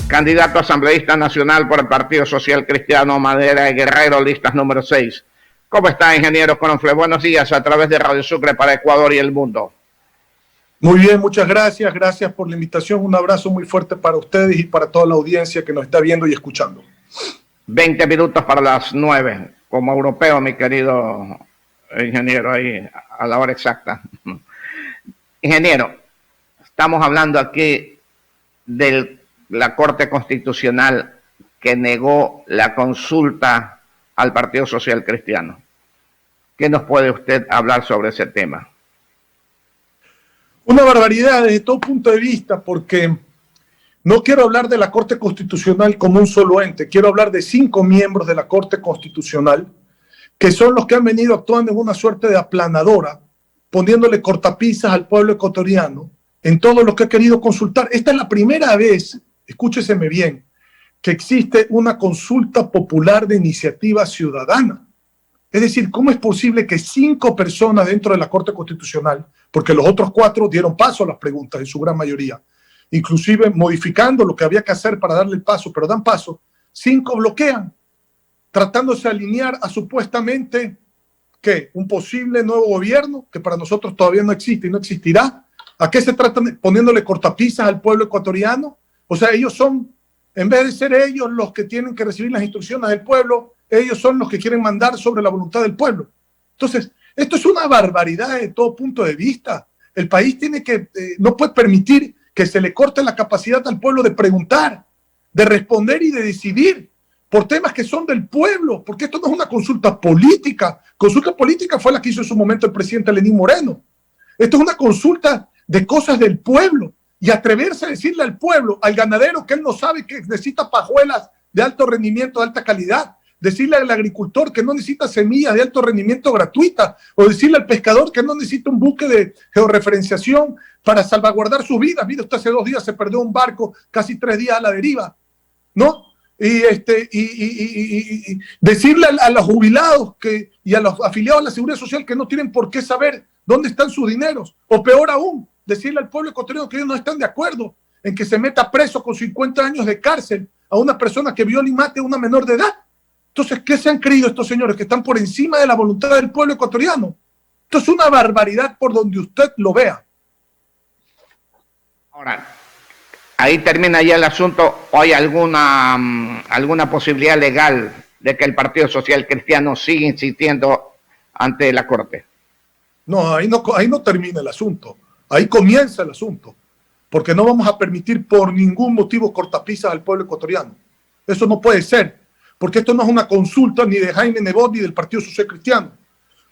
candidato asambleísta nacional por el Partido Social Cristiano Madera de Guerrero, listas número 6. ¿Cómo está, ingeniero Conofle? Buenos días a través de Radio Sucre para Ecuador y el mundo. Muy bien, muchas gracias. Gracias por la invitación. Un abrazo muy fuerte para ustedes y para toda la audiencia que nos está viendo y escuchando. 20 minutos para las 9, como europeo, mi querido ingeniero, ahí a la hora exacta. Ingeniero, estamos hablando aquí de la Corte Constitucional que negó la consulta al Partido Social Cristiano. ¿Qué nos puede usted hablar sobre ese tema? Una barbaridad desde todo punto de vista, porque no quiero hablar de la Corte Constitucional como un solo ente. Quiero hablar de 5 miembros de la Corte Constitucional, que son los que han venido actuando en una suerte de aplanadora, poniéndole cortapisas al pueblo ecuatoriano en todo lo que ha querido consultar. Esta es la primera vez, escúcheseme bien, que existe una consulta popular de iniciativa ciudadana. Es decir, ¿cómo es posible que 5 personas dentro de la Corte Constitucional, porque los otros 4 dieron paso a las preguntas en su gran mayoría, inclusive modificando lo que había que hacer para darle el paso, pero dan paso, 5 bloquean, tratándose de alinear a supuestamente ¿qué? Un posible nuevo gobierno que para nosotros todavía no existe y no existirá. ¿A qué se tratan? Poniéndole cortapisas al pueblo ecuatoriano. O sea, ellos son, en vez de ser ellos los que tienen que recibir las instrucciones del pueblo, ellos son los que quieren mandar sobre la voluntad del pueblo. Entonces, esto es una barbaridad de todo punto de vista. El país tiene que, no puede permitir que se le corte la capacidad al pueblo de preguntar, de responder y de decidir por temas que son del pueblo, porque esto no es una consulta política. Consulta política fue la que hizo en su momento el presidente Lenín Moreno. Esto es una consulta de cosas del pueblo, y atreverse a decirle al pueblo, al ganadero, que él no sabe que necesita pajuelas de alto rendimiento, de alta calidad, decirle al agricultor que no necesita semillas de alto rendimiento gratuitas, o decirle al pescador que no necesita un buque de georreferenciación para salvaguardar sus vidas. Mire, usted hace 2 días se perdió un barco, casi 3 días a la deriva, ¿no? Y decirle a los jubilados y a los afiliados a la Seguridad Social que no tienen por qué saber dónde están sus dineros, o peor aún, decirle al pueblo ecuatoriano que ellos no están de acuerdo en que se meta preso con 50 años de cárcel a una persona que viola y mate a una menor de edad. Entonces, ¿qué se han creído estos señores? Que están por encima de la voluntad del pueblo ecuatoriano. Esto es una barbaridad por donde usted lo vea. Ahora, ahí termina ya el asunto. ¿Hay alguna posibilidad legal de que el Partido Social Cristiano siga insistiendo ante la Corte? No, ahí no termina el asunto. Ahí comienza el asunto. Porque no vamos a permitir por ningún motivo cortapisas al pueblo ecuatoriano. Eso no puede ser. Porque esto no es una consulta ni de Jaime Nebot ni del Partido Social Cristiano.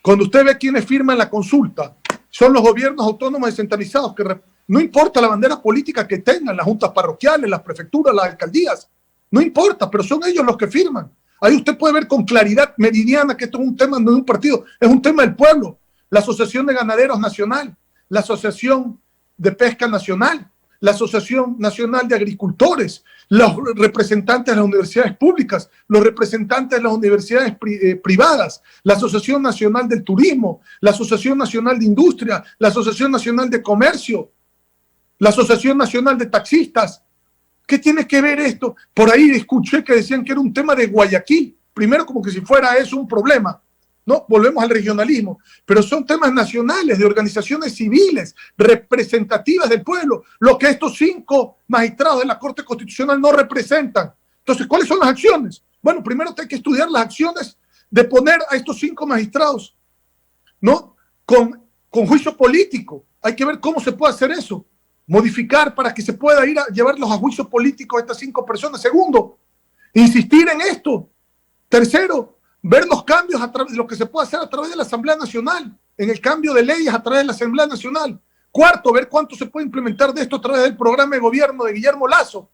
Cuando usted ve quiénes firman la consulta, son los gobiernos autónomos descentralizados que no importa la bandera política que tengan, las juntas parroquiales, las prefecturas, las alcaldías, no importa, pero son ellos los que firman. Ahí usted puede ver con claridad meridiana que esto es un tema no de un partido, es un tema del pueblo. La Asociación de Ganaderos Nacional, la Asociación de Pesca Nacional, la Asociación Nacional de Agricultores, los representantes de las universidades públicas, los representantes de las universidades privadas, la Asociación Nacional del Turismo, la Asociación Nacional de Industria, la Asociación Nacional de Comercio, la Asociación Nacional de Taxistas. ¿Qué tiene que ver esto? Por ahí escuché que decían que era un tema de Guayaquil, primero como que si fuera eso un problema. No, volvemos al regionalismo, pero son temas nacionales de organizaciones civiles representativas del pueblo, lo que estos 5 magistrados de la Corte Constitucional no representan. Entonces, ¿cuáles son las acciones? Bueno, primero hay que estudiar las acciones de poner a estos 5 magistrados, ¿no? Con juicio político. Hay que ver cómo se puede hacer eso, modificar para que se pueda ir a llevarlos a juicio político a estas 5 personas. Segundo, insistir en esto. Tercero, ver los cambios a través de lo que se puede hacer a través de la Asamblea Nacional, en el cambio de leyes a través de la Asamblea Nacional. Cuarto, ver cuánto se puede implementar de esto a través del programa de gobierno de Guillermo Lasso.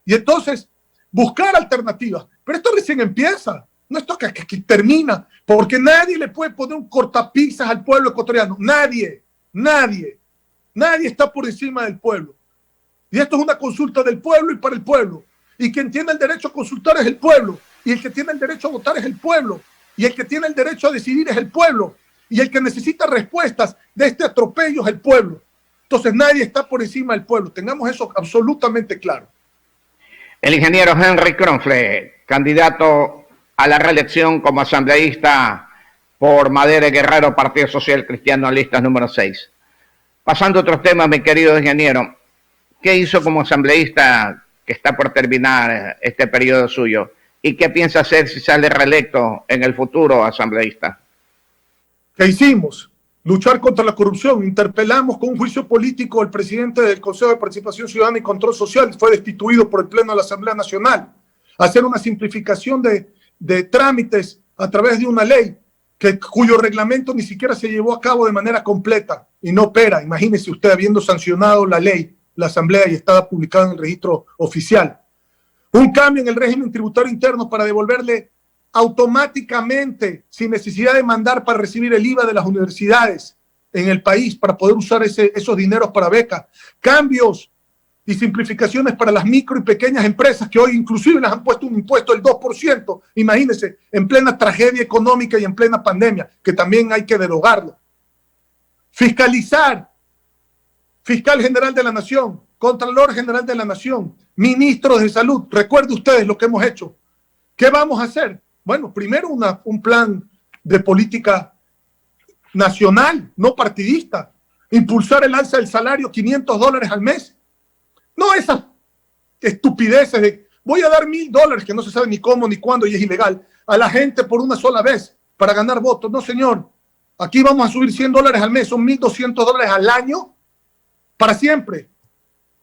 Y entonces, buscar alternativas. Pero esto recién empieza, no esto que termina, porque nadie le puede poner un cortapisas al pueblo ecuatoriano. Nadie está por encima del pueblo. Y esto es una consulta del pueblo y para el pueblo. Y quien tiene el derecho a consultar es el pueblo. Y el que tiene el derecho a votar es el pueblo. Y el que tiene el derecho a decidir es el pueblo. Y el que necesita respuestas de este atropello es el pueblo. Entonces nadie está por encima del pueblo. Tengamos eso absolutamente claro. El ingeniero Henry Kronfle, candidato a la reelección como asambleísta por Madera Guerrero, Partido Social Cristiano, listas número 6. Pasando a otros temas, mi querido ingeniero, ¿qué hizo como asambleísta que está por terminar este periodo suyo? ¿Y qué piensa hacer si sale reelecto en el futuro asambleísta? ¿Qué hicimos? Luchar contra la corrupción. Interpelamos con un juicio político al presidente del Consejo de Participación Ciudadana y Control Social, fue destituido por el Pleno de la Asamblea Nacional. Hacer una simplificación de trámites a través de una ley cuyo reglamento ni siquiera se llevó a cabo de manera completa y no opera. Imagínese usted habiendo sancionado la ley, la Asamblea, y estaba publicada en el registro oficial. Un cambio en el régimen tributario interno para devolverle automáticamente, sin necesidad de mandar para recibir el IVA de las universidades en el país, para poder usar esos dineros para becas. Cambios y simplificaciones para las micro y pequeñas empresas que hoy inclusive les han puesto un impuesto del 2%. Imagínense, en plena tragedia económica y en plena pandemia, que también hay que derogarlo. Fiscalizar, fiscal general de la Nación, contralor general de la Nación, ministros de salud. Recuerden ustedes lo que hemos hecho. ¿Qué vamos a hacer? Bueno, primero un plan de política nacional, no partidista. Impulsar el alza del salario, $500 al mes. No esas estupideces de voy a dar $1,000, que no se sabe ni cómo ni cuándo y es ilegal, a la gente por una sola vez para ganar votos. No, señor. Aquí vamos a subir $100 al mes, son $1,200 al año para siempre.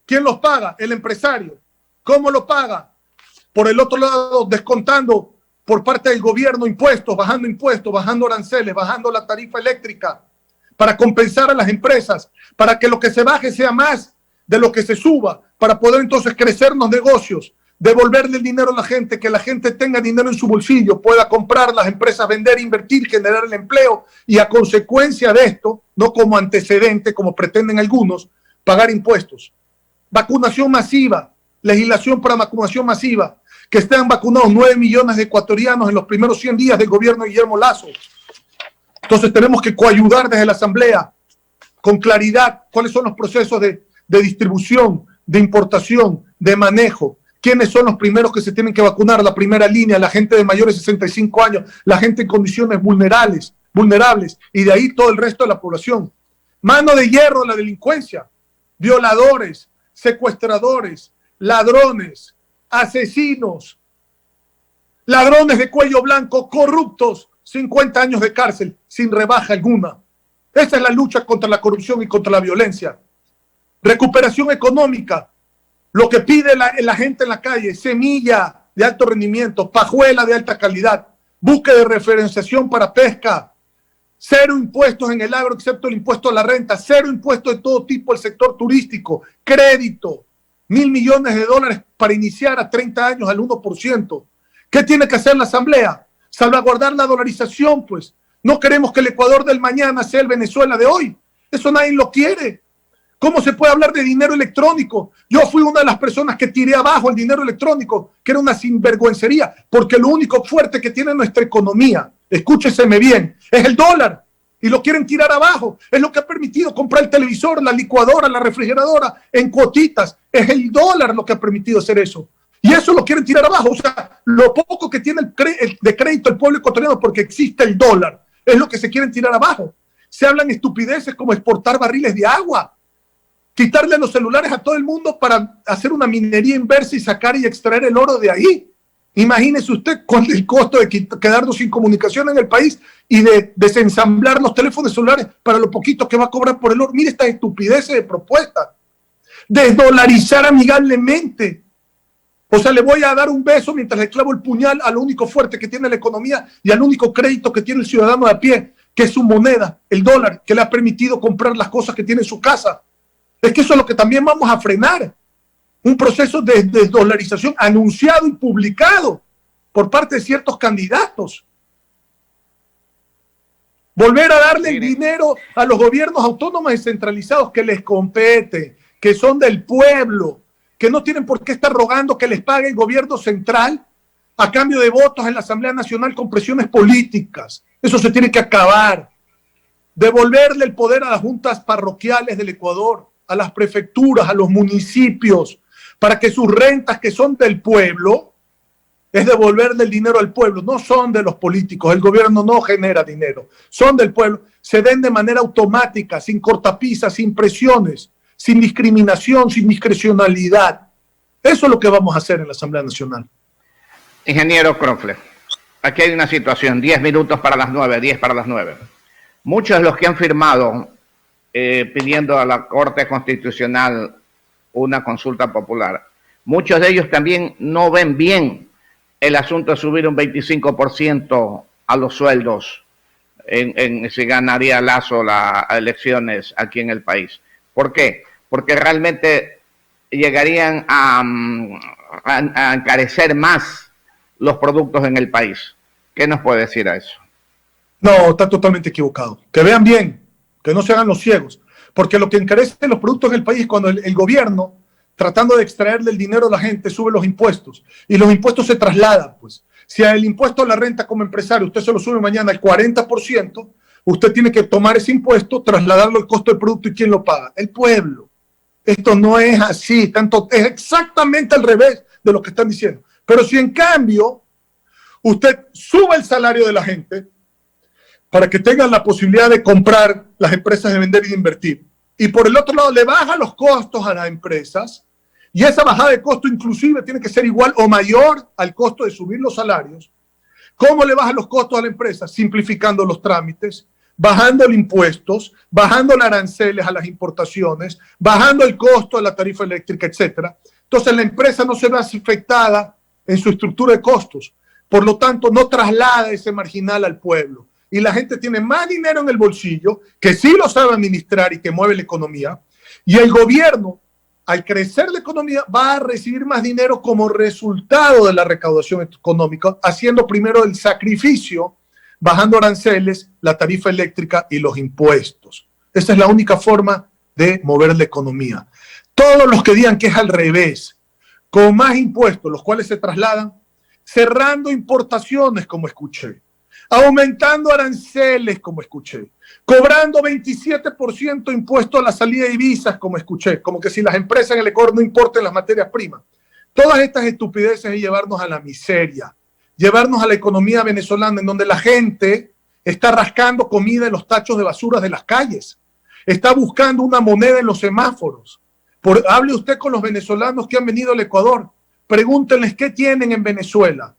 ¿Quién los paga? El empresario. ¿Cómo lo paga? Por el otro lado, descontando por parte del gobierno impuestos, bajando aranceles, bajando la tarifa eléctrica para compensar a las empresas, para que lo que se baje sea más de lo que se suba, para poder entonces crecer los negocios, devolverle el dinero a la gente, que la gente tenga dinero en su bolsillo, pueda comprar, las empresas vender, invertir, generar el empleo y a consecuencia de esto, no como antecedente, como pretenden algunos, pagar impuestos. Vacunación masiva, legislación para vacunación masiva, que estén vacunados 9 millones de ecuatorianos en los primeros 100 días del gobierno de Guillermo Lasso. Entonces tenemos que coayudar desde la Asamblea con claridad cuáles son los procesos de distribución, de importación, de manejo. ¿Quiénes son los primeros que se tienen que vacunar? La primera línea, la gente de mayores de 65 años, la gente en condiciones vulnerables, y de ahí todo el resto de la población. Mano de hierro de la delincuencia, violadores, secuestradores, ladrones, asesinos, ladrones de cuello blanco, corruptos, 50 años de cárcel, sin rebaja alguna. Esa es la lucha contra la corrupción y contra la violencia. Recuperación económica, lo que pide la gente en la calle, semilla de alto rendimiento, pajuela de alta calidad, búsqueda de referenciación para pesca, 0 impuestos en el agro excepto el impuesto a la renta, 0 impuestos de todo tipo al sector turístico, crédito, $1,000 millones para iniciar a 30 años al 1%. ¿Qué tiene que hacer la Asamblea? Salvaguardar la dolarización, pues. No queremos que el Ecuador del mañana sea el Venezuela de hoy. Eso nadie lo quiere. ¿Cómo se puede hablar de dinero electrónico? Yo fui una de las personas que tiré abajo el dinero electrónico, que era una sinvergüencería, porque lo único fuerte que tiene nuestra economía, escúcheseme bien, es el dólar. Y lo quieren tirar abajo. Es lo que ha permitido comprar el televisor, la licuadora, la refrigeradora en cuotitas. Es el dólar lo que ha permitido hacer eso. Y eso lo quieren tirar abajo. O sea, lo poco que tiene de crédito el pueblo ecuatoriano porque existe el dólar es lo que se quieren tirar abajo. Se hablan estupideces como exportar barriles de agua, quitarle los celulares a todo el mundo para hacer una minería inversa y sacar y extraer el oro de ahí. Imagínese usted cuál es el costo de quedarnos sin comunicación en el país y de desensamblar los teléfonos celulares para lo poquito que va a cobrar por el oro. Mire esta estupidez de propuesta. Desdolarizar amigablemente. O sea, le voy a dar un beso mientras le clavo el puñal al único fuerte que tiene la economía y al único crédito que tiene el ciudadano de a pie, que es su moneda, el dólar, que le ha permitido comprar las cosas que tiene en su casa. Es que eso es lo que también vamos a frenar. Un proceso de desdolarización anunciado y publicado por parte de ciertos candidatos. Volver a darle el dinero a los gobiernos autónomos descentralizados que les compete, que son del pueblo, que no tienen por qué estar rogando que les pague el gobierno central a cambio de votos en la Asamblea Nacional con presiones políticas. Eso se tiene que acabar. Devolverle el poder a las juntas parroquiales del Ecuador, a las prefecturas, a los municipios, para que sus rentas, que son del pueblo, es devolverle el dinero al pueblo, no son de los políticos, el gobierno no genera dinero, son del pueblo, se den de manera automática, sin cortapisas, sin presiones, sin discriminación, sin discrecionalidad. Eso es lo que vamos a hacer en la Asamblea Nacional. Ingeniero Crofle, aquí hay una situación, 10 minutos para las 9, 10 para las 9. Muchos de los que han firmado pidiendo a la Corte Constitucional una consulta popular, muchos de ellos también no ven bien el asunto de subir un 25% a los sueldos si ganaría Lasso las elecciones aquí en el país. ¿Por qué? Porque realmente llegarían a encarecer más los productos en el país. ¿Qué nos puede decir a eso? No, está totalmente equivocado. Que vean bien, que no se hagan los ciegos. Porque lo que encarece los productos en el país es cuando el gobierno, tratando de extraerle el dinero a la gente, sube los impuestos. Y los impuestos se trasladan, pues. Si el impuesto a la renta como empresario, usted se lo sube mañana al 40%, usted tiene que tomar ese impuesto, trasladarlo al costo del producto. ¿Y quién lo paga? El pueblo. Esto no es así, es exactamente al revés de lo que están diciendo. Pero si en cambio usted sube el salario de la gente para que tengan la posibilidad de comprar las empresas, de vender y de invertir, y por el otro lado le baja los costos a las empresas, y esa bajada de costo inclusive tiene que ser igual o mayor al costo de subir los salarios. ¿Cómo le bajan los costos a la empresa? Simplificando los trámites, bajando los impuestos, bajando los aranceles a las importaciones, bajando el costo de la tarifa eléctrica, etcétera. Entonces la empresa no se ve afectada en su estructura de costos. Por lo tanto, no traslada ese marginal al pueblo. Y la gente tiene más dinero en el bolsillo, que sí lo sabe administrar y que mueve la economía. Y el gobierno, al crecer la economía, va a recibir más dinero como resultado de la recaudación económica, haciendo primero el sacrificio, bajando aranceles, la tarifa eléctrica y los impuestos. Esa es la única forma de mover la economía. Todos los que digan que es al revés, con más impuestos, los cuales se trasladan, cerrando importaciones, como escuché, aumentando aranceles, como escuché, cobrando 27% impuesto a la salida de divisas, como escuché, como que si las empresas en el Ecuador no importen las materias primas. Todas estas estupideces es llevarnos a la miseria, llevarnos a la economía venezolana, en donde la gente está rascando comida en los tachos de basura de las calles, está buscando una moneda en los semáforos. Hable usted con los venezolanos que han venido al Ecuador, pregúntenles qué tienen en Venezuela.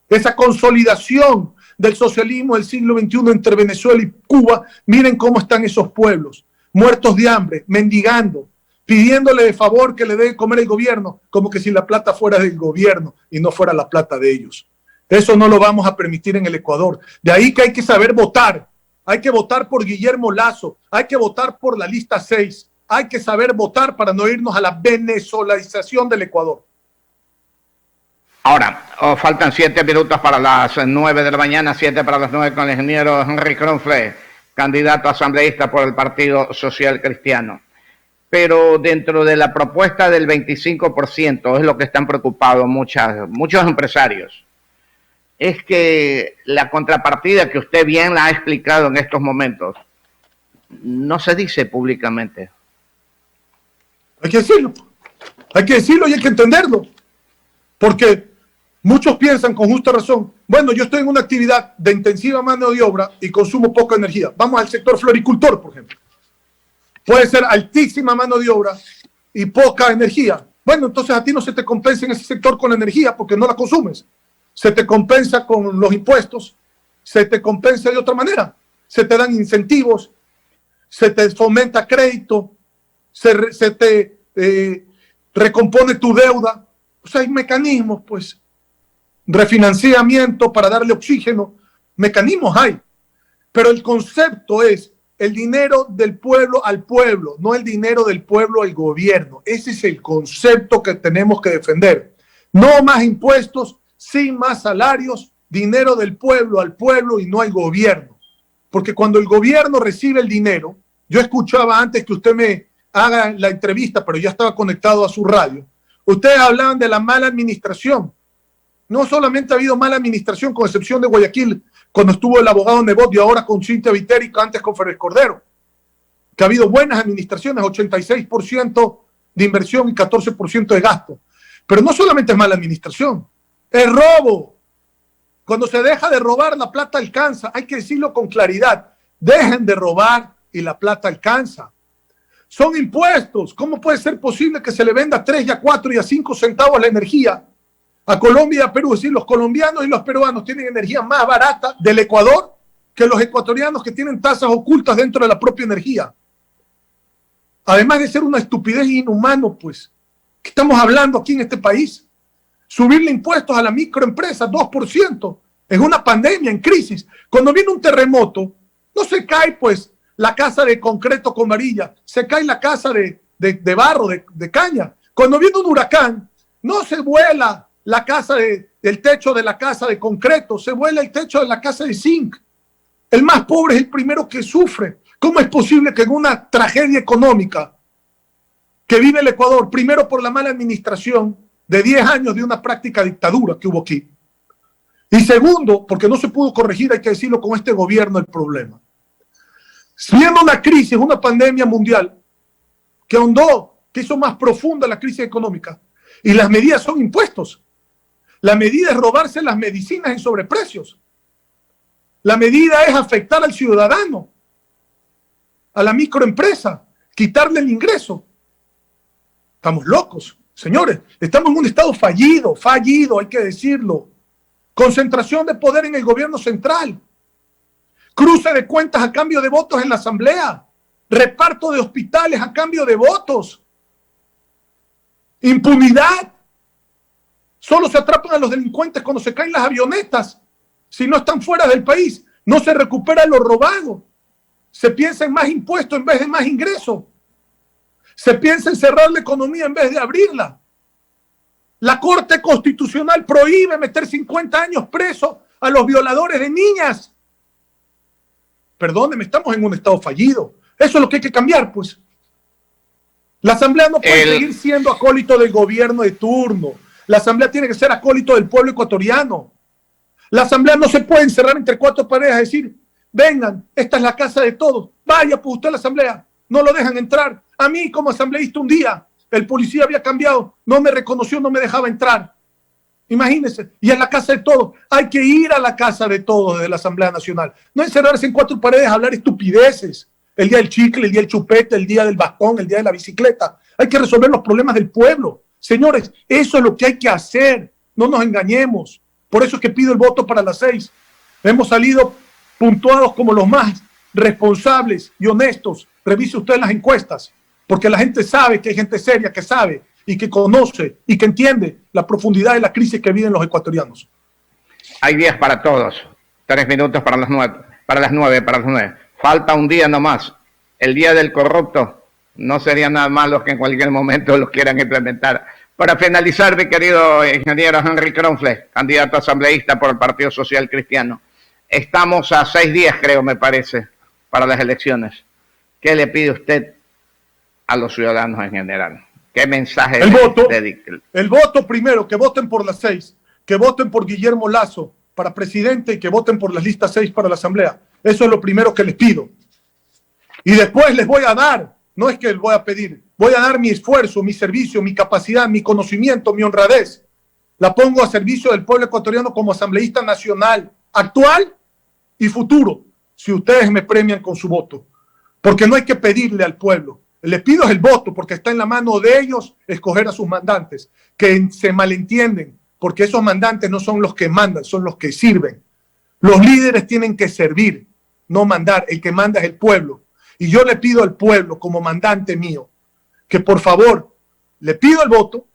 Esa consolidación del socialismo del siglo XXI entre Venezuela y Cuba, miren cómo están esos pueblos, muertos de hambre, mendigando, pidiéndole de favor que le dé de comer el gobierno, como que si la plata fuera del gobierno y no fuera la plata de ellos. Eso no lo vamos a permitir en el Ecuador. De ahí que hay que saber votar. Hay que votar por Guillermo Lasso, hay que votar por la lista 6, hay que saber votar para no irnos a la venezolanización del Ecuador. Ahora, faltan 7 minutos para las 9 de la mañana, 7 para las 9 con el ingeniero Henry Crofle, candidato asambleísta por el Partido Social Cristiano. Pero dentro de la propuesta del 25%, es lo que están preocupados muchos empresarios, es que la contrapartida que usted bien la ha explicado en estos momentos, no se dice públicamente. Hay que decirlo y hay que entenderlo, porque muchos piensan con justa razón, bueno, yo estoy en una actividad de intensiva mano de obra y consumo poca energía. Vamos al sector floricultor, por ejemplo. Puede ser altísima mano de obra y poca energía. Bueno, entonces a ti no se te compensa en ese sector con la energía porque no la consumes. Se te compensa con los impuestos, se te compensa de otra manera. Se te dan incentivos, se te fomenta crédito, se te recompone tu deuda. O sea, hay mecanismos, pues, refinanciamiento para darle oxígeno, mecanismos hay, pero el concepto es el dinero del pueblo al pueblo, no el dinero del pueblo al gobierno. Ese es el concepto que tenemos que defender. No más impuestos, sin más salarios, dinero del pueblo al pueblo y no al gobierno. Porque cuando el gobierno recibe el dinero, yo escuchaba antes que usted me haga la entrevista, pero ya estaba conectado a su radio, ustedes hablaban de la mala administración. No solamente ha habido mala administración, con excepción de Guayaquil, cuando estuvo el abogado Nebot y ahora con Cintia Viteri, antes con Férez Cordero, que ha habido buenas administraciones, 86% de inversión y 14% de gasto. Pero no solamente es mala administración, es robo. Cuando se deja de robar, la plata alcanza. Hay que decirlo con claridad. Dejen de robar y la plata alcanza. Son impuestos. ¿Cómo puede ser posible que se le venda a 3 y a 4 y a 5 centavos la energía a Colombia y a Perú? Es decir, los colombianos y los peruanos tienen energía más barata del Ecuador que los ecuatorianos, que tienen tasas ocultas dentro de la propia energía. Además de ser una estupidez inhumano, pues, ¿qué estamos hablando aquí en este país? Subirle impuestos a la microempresa, 2%, en una pandemia, en crisis. Cuando viene un terremoto, no se cae, pues, la casa de concreto con varilla, se cae la casa de barro, de caña. Cuando viene un huracán, no se vuela la casa el techo de la casa de concreto, se vuela el techo de la casa de zinc. El más pobre es el primero que sufre. ¿Cómo es posible que en una tragedia económica que vive el Ecuador, primero por la mala administración de 10 años de una práctica dictadura que hubo aquí, y segundo, porque no se pudo corregir, hay que decirlo, con este gobierno el problema? Siendo una crisis, una pandemia mundial que ahondó, que hizo más profunda la crisis económica, y las medidas son impuestos. La medida es robarse las medicinas en sobreprecios. La medida es afectar al ciudadano, a la microempresa, quitarle el ingreso. Estamos locos, señores. Estamos en un estado fallido, hay que decirlo. Concentración de poder en el gobierno central. Cruce de cuentas a cambio de votos en la asamblea. Reparto de hospitales a cambio de votos. Impunidad. Solo se atrapan a los delincuentes cuando se caen las avionetas. Si no están fuera del país, no se recupera lo robado. Se piensa en más impuestos en vez de más ingresos. Se piensa en cerrar la economía en vez de abrirla. La Corte Constitucional prohíbe meter 50 años preso a los violadores de niñas. Perdóneme, estamos en un estado fallido. Eso es lo que hay que cambiar, pues. La Asamblea no puede seguir siendo acólito del gobierno de turno. La Asamblea tiene que ser acólito del pueblo ecuatoriano. La Asamblea no se puede encerrar entre 4 paredes y decir, vengan, esta es la casa de todos. Vaya pues usted a la Asamblea. No lo dejan entrar. A mí como asambleísta un día, el policía había cambiado, no me reconoció, no me dejaba entrar. Imagínense, y en la casa de todos. Hay que ir a la casa de todos de la Asamblea Nacional. No encerrarse en 4 paredes a hablar estupideces. El día del chicle, el día del chupete, el día del bastón, el día de la bicicleta. Hay que resolver los problemas del pueblo. Señores, eso es lo que hay que hacer. No nos engañemos. Por eso es que pido el voto para las 6. Hemos salido puntuados como los más responsables y honestos. Revise usted las encuestas, porque la gente sabe que hay gente seria que sabe y que conoce y que entiende la profundidad de la crisis que viven los ecuatorianos. Hay días para todos. 3 minutos para las 9. Falta un día nomás. El día del corrupto. No sería nada malo que en cualquier momento lo quieran implementar. Para finalizar, mi querido ingeniero Henry Kronfle, candidato asambleísta por el Partido Social Cristiano. Estamos a 6 días, creo, me parece, para las elecciones. ¿Qué le pide usted a los ciudadanos en general? ¿Qué mensaje dedica? El voto primero, que voten por las 6, que voten por Guillermo Lasso para presidente y que voten por las listas 6 para la Asamblea. Eso es lo primero que les pido. Y después les voy a dar, no es que les voy a pedir, voy a dar mi esfuerzo, mi servicio, mi capacidad, mi conocimiento, mi honradez. La pongo a servicio del pueblo ecuatoriano como asambleísta nacional, actual y futuro, si ustedes me premian con su voto. Porque no hay que pedirle al pueblo. Les pido el voto porque está en la mano de ellos escoger a sus mandantes, que se malentienden, porque esos mandantes no son los que mandan, son los que sirven. Los líderes tienen que servir, no mandar. El que manda es el pueblo. Y yo le pido al pueblo, como mandante mío, que por favor, le pido el voto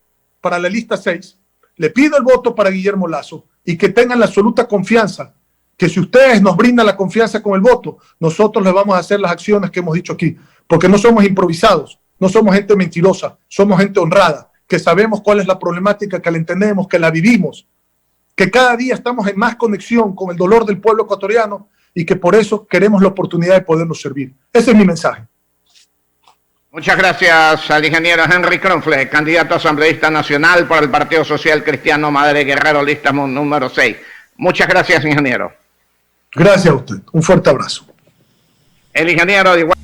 para la lista 6, le pido el voto para Guillermo Lasso y que tengan la absoluta confianza que si ustedes nos brindan la confianza con el voto, nosotros les vamos a hacer las acciones que hemos dicho aquí, porque no somos improvisados, no somos gente mentirosa, somos gente honrada, que sabemos cuál es la problemática, que la entendemos, que la vivimos, que cada día estamos en más conexión con el dolor del pueblo ecuatoriano y que por eso queremos la oportunidad de podernos servir. Ese es mi mensaje. Muchas gracias al ingeniero Henry Kronfle, candidato asambleísta nacional por el Partido Social Cristiano Madre Guerrero, lista número 6. Muchas gracias, ingeniero. Gracias a usted. Un fuerte abrazo. El ingeniero de igual